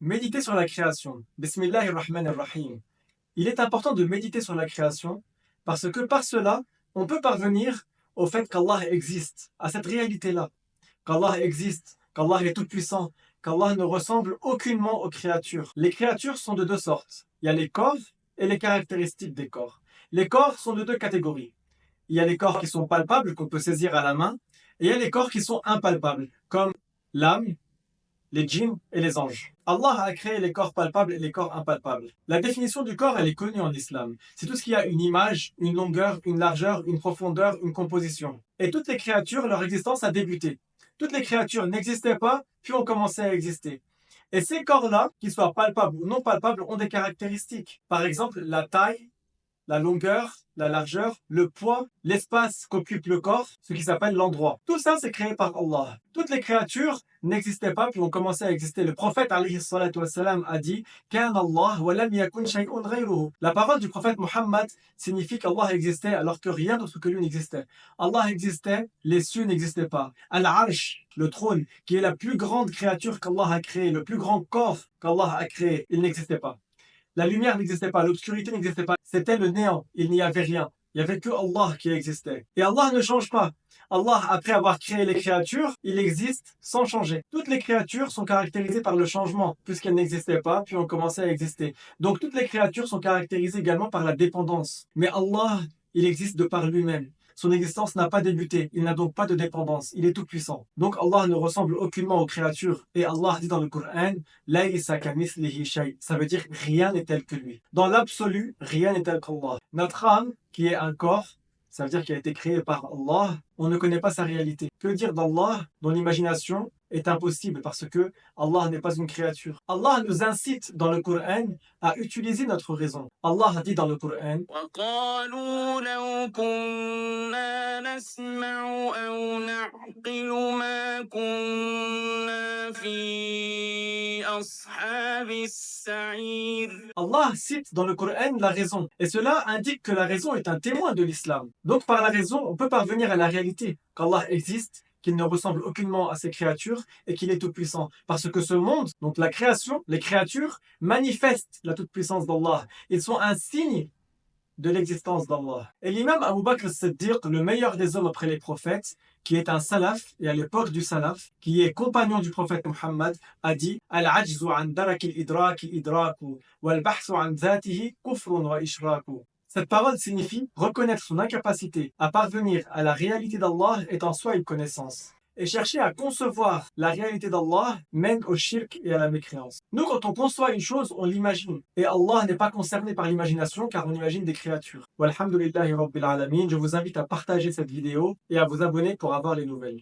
Méditer sur la création. Bismillahirrahmanirrahim. Il est important de méditer sur la création parce que par cela, on peut parvenir au fait qu'Allah existe, à cette réalité-là. Qu'Allah existe, qu'Allah est tout-puissant, qu'Allah ne ressemble aucunement aux créatures. Les créatures sont de deux sortes. Il y a les corps et les caractéristiques des corps. Les corps sont de deux catégories. Il y a les corps qui sont palpables, qu'on peut saisir à la main, et il y a les corps qui sont impalpables, comme l'âme, les djinns et les anges. Allah a créé les corps palpables et les corps impalpables. La définition du corps, elle est connue en islam. C'est tout ce qui a une image, une longueur, une largeur, une profondeur, une composition. Et toutes les créatures, leur existence a débuté. Toutes les créatures n'existaient pas, puis ont commencé à exister. Et ces corps-là, qu'ils soient palpables ou non palpables, ont des caractéristiques. Par exemple, la taille, la longueur, la largeur, le poids, l'espace qu'occupe le corps, ce qui s'appelle l'endroit. Tout ça, c'est créé par Allah. Toutes les créatures n'existaient pas, puis ont commencé à exister. Le prophète alayhi salatu wassalam, a dit Kan Allah wa lam yakun shay'un ghayruhu. La parole du prophète Muhammad signifie qu'Allah existait alors que rien d'autre que lui n'existait. Allah existait, les cieux n'existaient pas. Al-Arsh, le trône, qui est la plus grande créature qu'Allah a créée, le plus grand corps qu'Allah a créé, il n'existait pas. La lumière n'existait pas, l'obscurité n'existait pas. C'était le néant, il n'y avait rien. Il n'y avait que Allah qui existait. Et Allah ne change pas. Allah, après avoir créé les créatures, il existe sans changer. Toutes les créatures sont caractérisées par le changement, puisqu'elles n'existaient pas, puis ont commencé à exister. Donc toutes les créatures sont caractérisées également par la dépendance. Mais Allah, il existe de par lui-même. Son existence n'a pas débuté, il n'a donc pas de dépendance, il est tout puissant. Donc Allah ne ressemble aucunement aux créatures. Et Allah dit dans le Coran, Laysa kamithlihi shay. Ça veut dire rien n'est tel que lui. Dans l'absolu, rien n'est tel qu'Allah. Notre âme, qui est un corps, ça veut dire qu'il a été créé par Allah, on ne connaît pas sa réalité. Que dire d'Allah dont l'imagination est impossible parce que Allah n'est pas une créature. Allah nous incite dans le Coran à utiliser notre raison. Allah a dit dans le Coran وقالوا لو كنا نسمع أو نعقل ما كنا في أصحاب السعير. Allah cite dans le Coran la raison. Et cela indique que la raison est un témoin de l'islam. Donc par la raison, on peut parvenir à la réalité, qu'Allah existe, qu'il ne ressemble aucunement à ses créatures et qu'il est tout-puissant. Parce que ce monde, donc la création, les créatures, manifestent la toute-puissance d'Allah. Ils sont un signe de l'existence d'Allah. Et l'imam Abu Bakr as-Siddiq, le meilleur des hommes après les prophètes, qui est un salaf, et à l'époque du salaf, qui est compagnon du prophète Muhammad, a dit Al-ajzu an darak al-idraki idraku, wal-bahsu an zatihi kufrun wa ishraku. Cette parole signifie reconnaître son incapacité à parvenir à la réalité d'Allah est en soi une connaissance. Et chercher à concevoir la réalité d'Allah mène au shirk et à la mécréance. Nous, quand on conçoit une chose, on l'imagine. Et Allah n'est pas concerné par l'imagination car on imagine des créatures. Walhamdulillahi Rabbil Alamin. Je vous invite à partager cette vidéo et à vous abonner pour avoir les nouvelles.